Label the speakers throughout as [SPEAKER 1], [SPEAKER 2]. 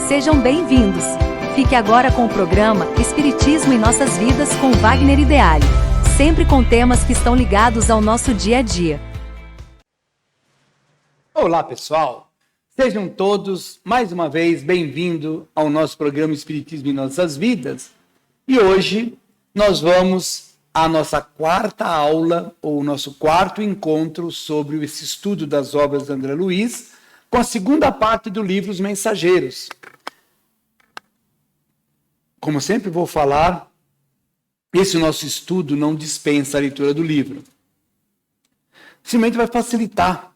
[SPEAKER 1] Sejam bem-vindos. Fique agora com o programa Espiritismo em Nossas Vidas com Wagner Ideale, sempre com temas que estão ligados ao nosso dia a dia.
[SPEAKER 2] Olá, pessoal. Sejam todos, mais uma vez, bem-vindos ao nosso programa Espiritismo em Nossas Vidas. E hoje nós vamos à nossa quarta aula, ou nosso quarto encontro sobre esse estudo das obras de André Luiz, com a segunda parte do livro Os Mensageiros. Como sempre vou falar, esse nosso estudo não dispensa a leitura do livro. Simplesmente vai facilitar,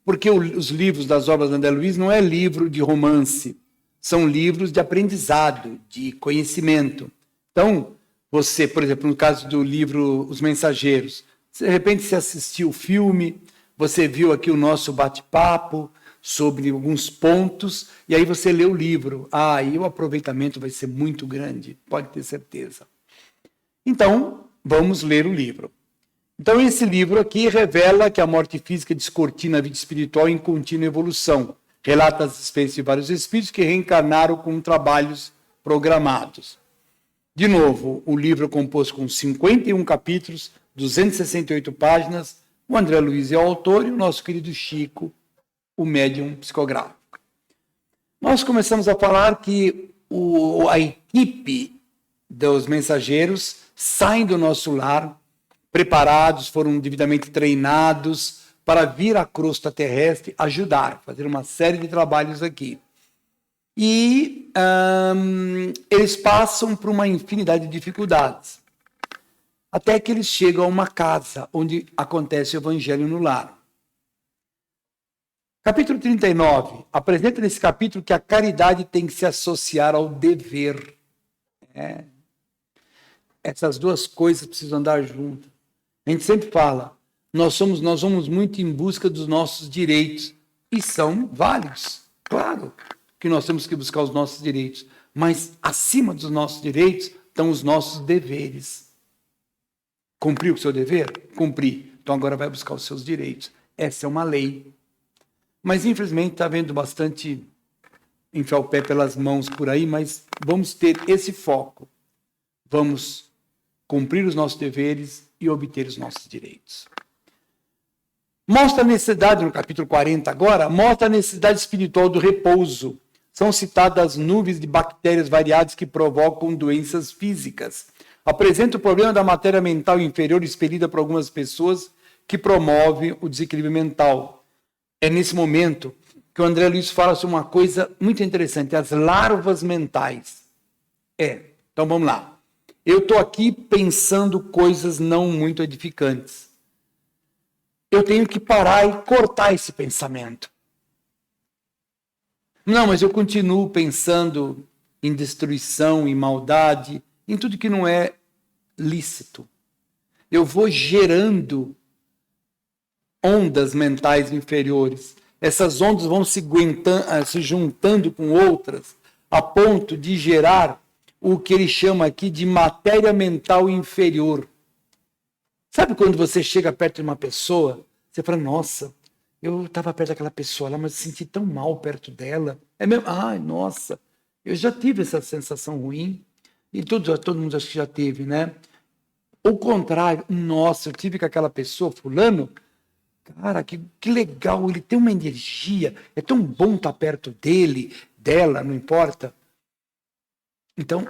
[SPEAKER 2] porque os livros das obras de André Luiz não é livro de romance, são livros de aprendizado, de conhecimento. Então, você, por exemplo, no caso do livro Os Mensageiros, de repente você assistiu o filme, você viu aqui o nosso bate-papo sobre alguns pontos, e aí você lê o livro. E o aproveitamento vai ser muito grande, pode ter certeza. Então, vamos ler o livro. Então, esse livro aqui revela que a morte física descortina a vida espiritual em contínua evolução. Relata as experiências de vários espíritos que reencarnaram com trabalhos programados. De novo, o livro é composto com 51 capítulos, 268 páginas. O André Luiz é o autor e o nosso querido Chico, o médium psicográfico. Nós começamos a falar que a equipe dos mensageiros saem do nosso lar, preparados, foram devidamente treinados para vir à crosta terrestre ajudar, fazer uma série de trabalhos aqui. E eles passam por uma infinidade de dificuldades, até que eles chegam a uma casa onde acontece o Evangelho no lar. Capítulo 39, apresenta nesse capítulo que a caridade tem que se associar ao dever. Essas duas coisas precisam andar juntas. A gente sempre fala, nós vamos muito em busca dos nossos direitos, e são válidos, claro que nós temos que buscar os nossos direitos, mas acima dos nossos direitos estão os nossos deveres. Cumpriu o seu dever? Cumpri. Então agora vai buscar os seus direitos. Essa é uma lei. Mas, infelizmente, está havendo bastante enfiar o pé pelas mãos por aí, mas vamos ter esse foco. Vamos cumprir os nossos deveres e obter os nossos direitos. Mostra a necessidade, no capítulo 40 agora, mostra a necessidade espiritual do repouso. São citadas nuvens de bactérias variadas que provocam doenças físicas. Apresenta o problema da matéria mental inferior expelida por algumas pessoas que promove o desequilíbrio mental. É nesse momento que o André Luiz fala sobre uma coisa muito interessante, as larvas mentais. Então vamos lá. Eu estou aqui pensando coisas não muito edificantes. Eu tenho que parar e cortar esse pensamento. Não, mas eu continuo pensando em destruição, em maldade, em tudo que não é lícito. Eu vou gerando ondas mentais inferiores. Essas ondas vão se juntando com outras, a ponto de gerar o que ele chama aqui de matéria mental inferior. Sabe quando você chega perto de uma pessoa, você fala, nossa, eu estava perto daquela pessoa lá, mas eu senti tão mal perto dela. É mesmo? Nossa, eu já tive essa sensação ruim. E todo mundo acho que já teve, né? O contrário, nossa, eu tive com aquela pessoa, fulano, cara, que legal, ele tem uma energia, é tão bom estar perto dele, dela, não importa. Então,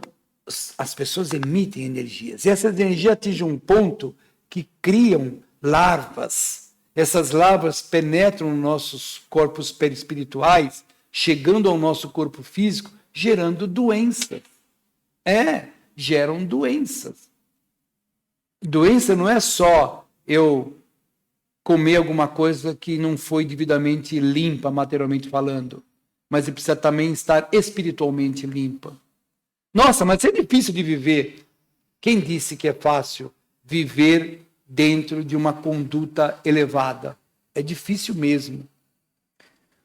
[SPEAKER 2] as pessoas emitem energias, e essas energias atingem um ponto que criam larvas. Essas larvas penetram nos nossos corpos perispirituais, chegando ao nosso corpo físico, gerando doenças. Geram doenças. Doença não é só eu comer alguma coisa que não foi devidamente limpa, materialmente falando, mas precisa também estar espiritualmente limpa. Nossa, mas é difícil de viver. Quem disse que é fácil viver dentro de uma conduta elevada? É difícil mesmo.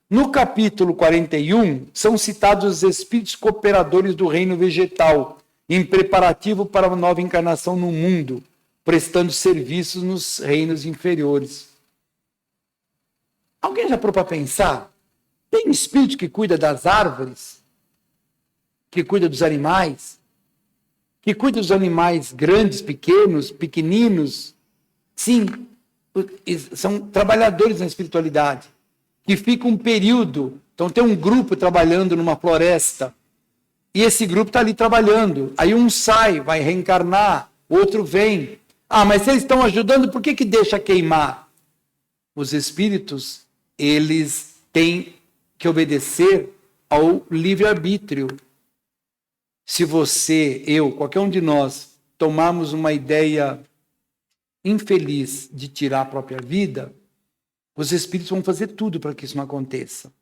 [SPEAKER 2] No capítulo 41, são citados os espíritos cooperadores do reino vegetal, em preparativo para uma nova encarnação no mundo, prestando serviços nos reinos inferiores. Alguém já parou para pensar? Tem espírito que cuida das árvores? que cuida dos animais, que cuida dos animais grandes, pequenos, pequeninos. Sim, são trabalhadores na espiritualidade, que ficam um período. Então tem um grupo trabalhando numa floresta, e esse grupo está ali trabalhando. Aí um sai, vai reencarnar, outro vem. Ah, mas se eles estão ajudando, por que deixa queimar? Os espíritos, eles têm que obedecer ao livre-arbítrio. Se você, eu, qualquer um de nós, tomarmos uma ideia infeliz de tirar a própria vida, os espíritos vão fazer tudo para que isso não aconteça.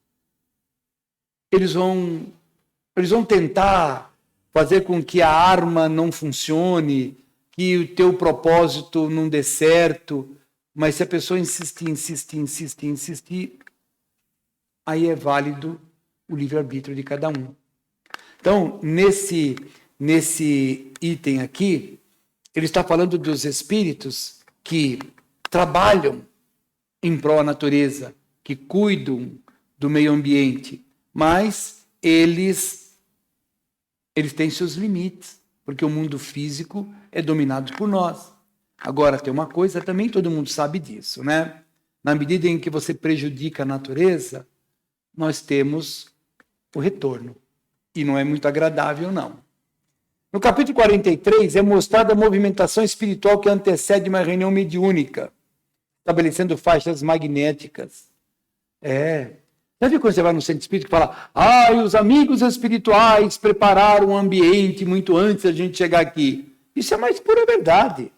[SPEAKER 2] Eles vão tentar fazer com que a arma não funcione, que o teu propósito não dê certo, mas se a pessoa insistir, aí é válido o livre-arbítrio de cada um. Então, nesse item aqui, ele está falando dos espíritos que trabalham em prol da natureza, que cuidam do meio ambiente, mas eles têm seus limites, porque o mundo físico é dominado por nós. Agora, tem uma coisa, também todo mundo sabe disso, né? Na medida em que você prejudica a natureza, nós temos o retorno. E não é muito agradável, não. No capítulo 43, é mostrada a movimentação espiritual que antecede uma reunião mediúnica, estabelecendo faixas magnéticas. Já viu quando você vai no centro espírita e fala: os amigos espirituais prepararam o ambiente muito antes da gente chegar aqui. Isso é a mais pura verdade.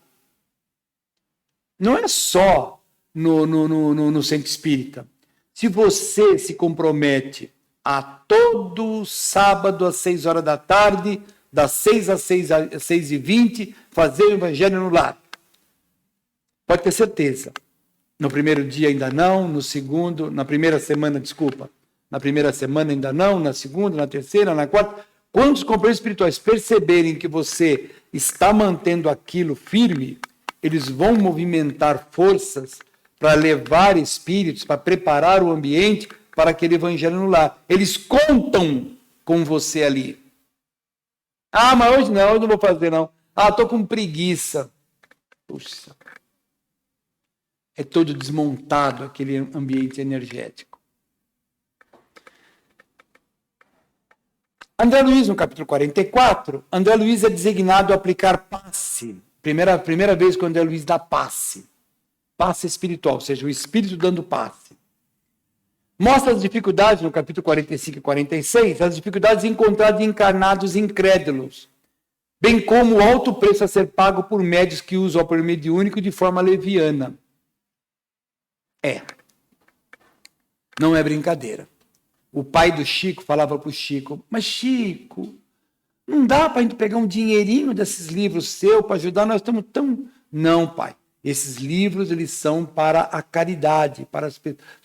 [SPEAKER 2] Não é só no centro espírita. Se você se compromete a todo sábado às 6 horas da tarde, das 6 às 6h20, fazer o evangelho no lar, pode ter certeza. No primeiro dia ainda não, no segundo, na primeira semana ainda não, na segunda, na terceira, na quarta. Quando os companheiros espirituais perceberem que você está mantendo aquilo firme, eles vão movimentar forças para levar espíritos, para preparar o ambiente para aquele evangelho no lar. Eles contam com você ali. Mas hoje não vou fazer não. Estou com preguiça. Puxa. É todo desmontado aquele ambiente energético. André Luiz, no capítulo 44, André Luiz é designado a aplicar passe. Primeira vez que o André Luiz dá passe. Passe espiritual, ou seja, o espírito dando passe. Mostra as dificuldades, no capítulo 45 e 46, as dificuldades encontradas em encarnados incrédulos, bem como o alto preço a ser pago por médios que usam o apoio mediúnico de forma leviana. Não é brincadeira. O pai do Chico falava para o Chico: mas Chico, não dá para a gente pegar um dinheirinho desses livros seus para ajudar? Nós estamos tão... Não, pai. Esses livros, eles são para a caridade.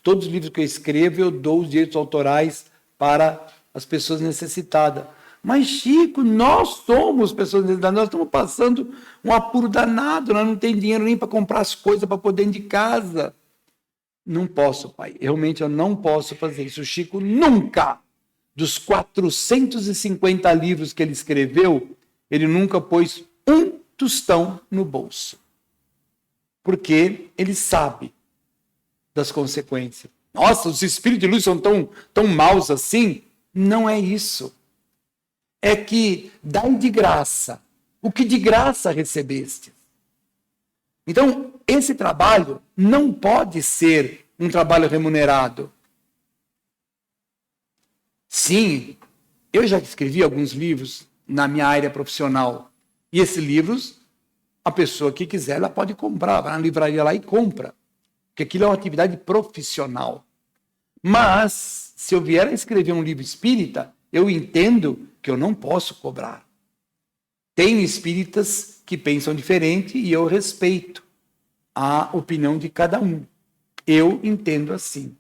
[SPEAKER 2] Todos os livros que eu escrevo, eu dou os direitos autorais para as pessoas necessitadas. Mas, Chico, nós somos pessoas necessitadas. Nós estamos passando um apuro danado. Nós não temos dinheiro nem para comprar as coisas para pôr dentro de casa. Não posso, pai. Realmente eu não posso fazer isso. O Chico nunca, dos 450 livros que ele escreveu, ele nunca pôs um tostão no bolso. Porque ele sabe das consequências. Nossa, os espíritos de luz são tão maus assim? Não é isso. É que dai de graça o que de graça recebeste. Então, esse trabalho não pode ser um trabalho remunerado. Sim, eu já escrevi alguns livros na minha área profissional. E esses livros, a pessoa que quiser, ela pode comprar. Vai na livraria lá e compra. Porque aquilo é uma atividade profissional. Mas, se eu vier a escrever um livro espírita, eu entendo que eu não posso cobrar. Tem espíritas que pensam diferente e eu respeito a opinião de cada um. Eu entendo assim.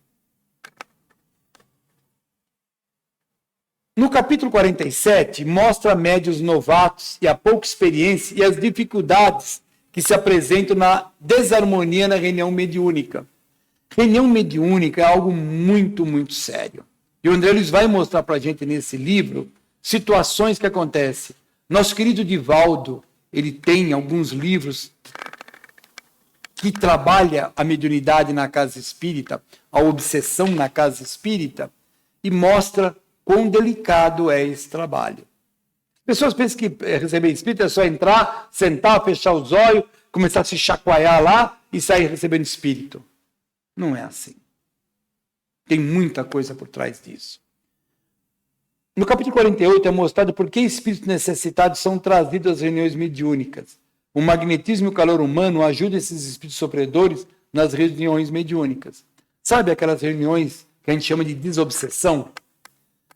[SPEAKER 2] No capítulo 47, mostra médiuns novatos e a pouca experiência e as dificuldades que se apresentam na desarmonia na reunião mediúnica. Reunião mediúnica é algo muito, muito sério. E o André Luiz vai mostrar para a gente nesse livro situações que acontecem. Nosso querido Divaldo, ele tem alguns livros que trabalha a mediunidade na casa espírita, a obsessão na casa espírita, e mostra quão delicado é esse trabalho. Pessoas pensam que receber espírito é só entrar, sentar, fechar os olhos, começar a se chacoalhar lá e sair recebendo espírito. Não é assim. Tem muita coisa por trás disso. No capítulo 48 é mostrado por que espíritos necessitados são trazidos às reuniões mediúnicas. O magnetismo e o calor humano ajudam esses espíritos sofredores nas reuniões mediúnicas. Sabe aquelas reuniões que a gente chama de desobsessão?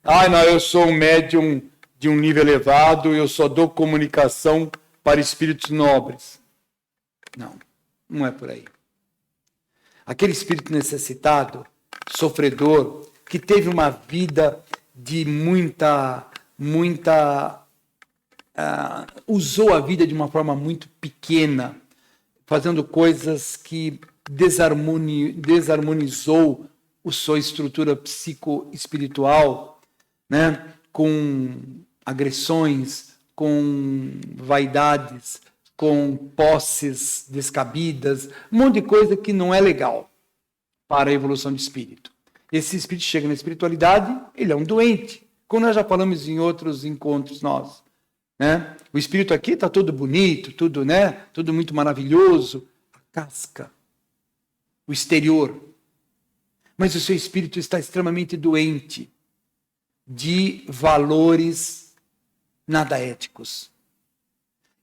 [SPEAKER 2] Não, eu sou um médium de um nível elevado, eu só dou comunicação para espíritos nobres. Não, não é por aí. Aquele espírito necessitado, sofredor, que teve uma vida de usou a vida de uma forma muito pequena, fazendo coisas que desarmonizou a sua estrutura psicoespiritual, né? Com agressões, com vaidades, com posses descabidas, um monte de coisa que não é legal para a evolução de espírito. Esse espírito chega na espiritualidade, ele é um doente, como nós já falamos em outros encontros nossos. Né? O espírito aqui está tudo bonito, tudo, né? Tudo muito maravilhoso, a casca, o exterior. Mas o seu espírito está extremamente doente de valores nada éticos.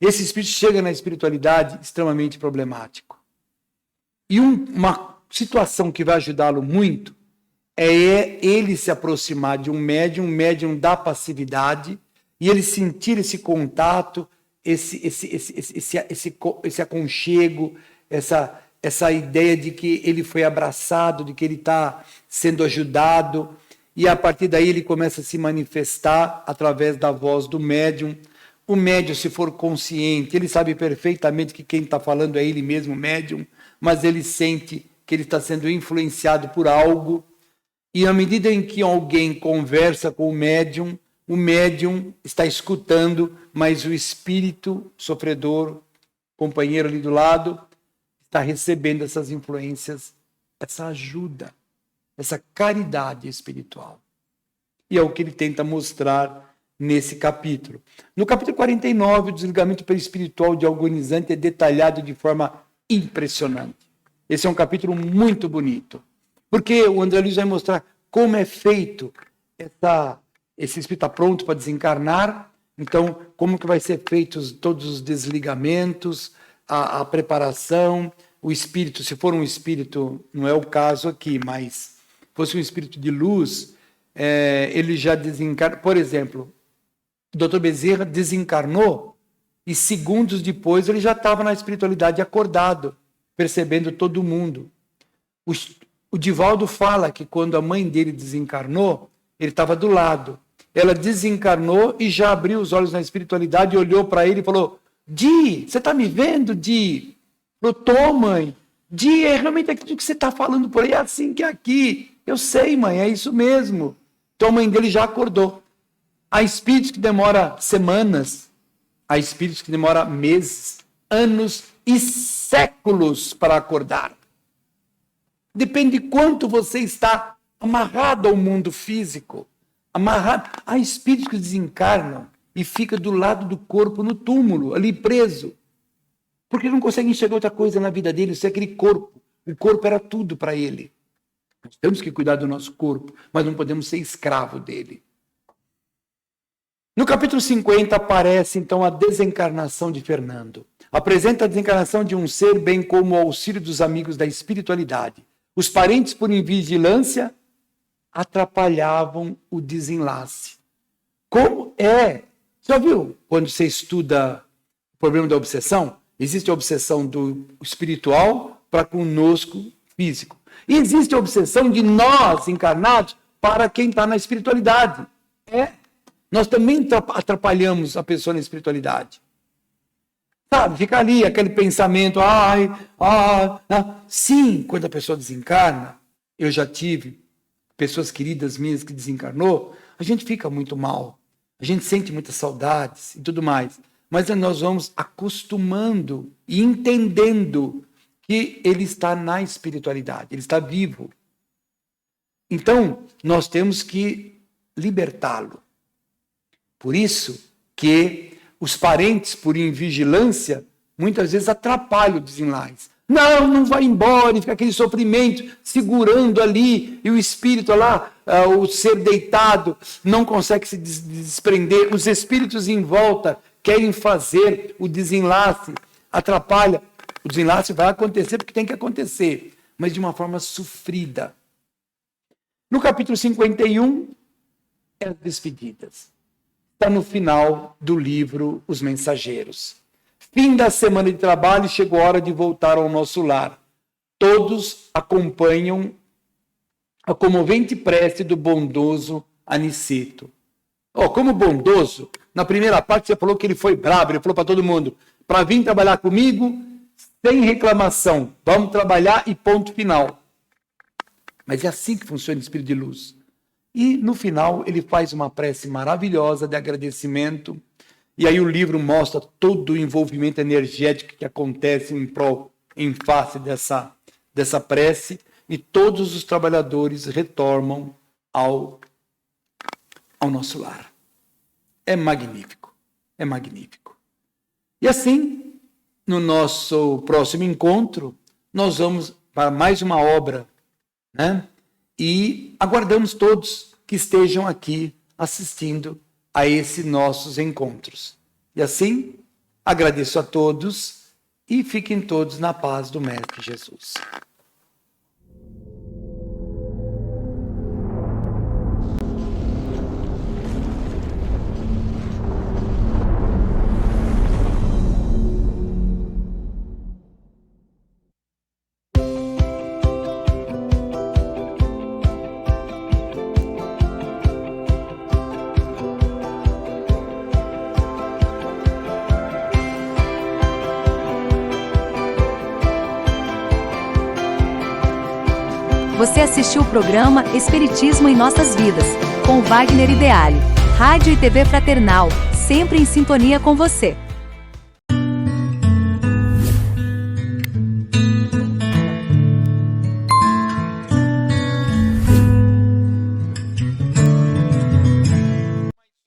[SPEAKER 2] Esse espírito chega na espiritualidade extremamente problemático. E uma situação que vai ajudá-lo muito é ele se aproximar de um médium da passividade, e ele sentir esse contato, esse aconchego, essa ideia de que ele foi abraçado, de que ele está sendo ajudado, e a partir daí ele começa a se manifestar através da voz do médium. O médium, se for consciente, ele sabe perfeitamente que quem está falando é ele mesmo, médium, mas ele sente que ele está sendo influenciado por algo, e à medida em que alguém conversa com o médium está escutando, mas o espírito sofredor, companheiro ali do lado, está recebendo essas influências, essa ajuda, essa caridade espiritual. E é o que ele tenta mostrar nesse capítulo. No capítulo 49, o desligamento perispiritual de agonizante é detalhado de forma impressionante. Esse é um capítulo muito bonito, porque o André Luiz vai mostrar como é feito esse espírito está pronto para desencarnar, então como que vai ser feitos todos os desligamentos, a preparação, o espírito, se for um espírito, não é o caso aqui, mas fosse um espírito de luz, ele já desencarna. Por exemplo, o Dr. Bezerra desencarnou e segundos depois ele já estava na espiritualidade acordado, percebendo todo mundo. O Divaldo fala que quando a mãe dele desencarnou, ele estava do lado. Ela desencarnou e já abriu os olhos na espiritualidade e olhou para ele e falou: Di, você está me vendo, Di? Falou: tô, mãe. Di, é realmente aquilo que você está falando por aí, é assim que é aqui. Eu sei, mãe, é isso mesmo. Então a mãe dele já acordou. Há espíritos que demoram semanas, há espíritos que demoram meses, anos e séculos para acordar. Depende de quanto você está amarrado ao mundo físico. Amarrado. Há espíritos que desencarnam e ficam do lado do corpo no túmulo, ali preso. Porque não conseguem enxergar outra coisa na vida dele, isso é aquele corpo. O corpo era tudo para ele. Nós temos que cuidar do nosso corpo, mas não podemos ser escravo dele. No capítulo 50 aparece então a desencarnação de Fernando. Apresenta a desencarnação de um ser, bem como o auxílio dos amigos da espiritualidade. Os parentes, por invigilância, atrapalhavam o desenlace. Como é? Já viu quando você estuda o problema da obsessão? Existe a obsessão do espiritual para conosco físico. E existe a obsessão de nós encarnados para quem está na espiritualidade. Nós também atrapalhamos a pessoa na espiritualidade. Sabe, fica ali aquele pensamento, Sim, quando a pessoa desencarna, eu já tive pessoas queridas minhas que desencarnou, a gente fica muito mal. A gente sente muitas saudades e tudo mais. Mas nós vamos acostumando e entendendo que ele está na espiritualidade, ele está vivo. Então, nós temos que libertá-lo. Por isso que os parentes, por invigilância, muitas vezes atrapalham o desenlace. Não vai embora, e fica aquele sofrimento segurando ali, e o espírito lá, o ser deitado, não consegue se desprender. Os espíritos em volta querem fazer o desenlace, atrapalha. O desenlace vai acontecer porque tem que acontecer, mas de uma forma sofrida. No capítulo 51, é as despedidas. Está no final do livro Os Mensageiros. Fim da semana de trabalho, chegou a hora de voltar ao nosso lar. Todos acompanham a comovente prece do bondoso Aniceto. Como bondoso, na primeira parte você falou que ele foi bravo, ele falou para todo mundo, para vir trabalhar comigo, sem reclamação, vamos trabalhar e ponto final. Mas é assim que funciona o Espírito de Luz. E no final ele faz uma prece maravilhosa de agradecimento. E aí o livro mostra todo o envolvimento energético que acontece em face dessa prece. E todos os trabalhadores retornam ao nosso lar. É magnífico. É magnífico. E assim, no nosso próximo encontro, nós vamos para mais uma obra, né? E aguardamos todos que estejam aqui assistindo a esses nossos encontros. E assim, agradeço a todos e fiquem todos na paz do Mestre Jesus.
[SPEAKER 1] Você assistiu o programa Espiritismo em Nossas Vidas, com Wagner Ideale. Rádio e TV Fraternal, sempre em sintonia com você.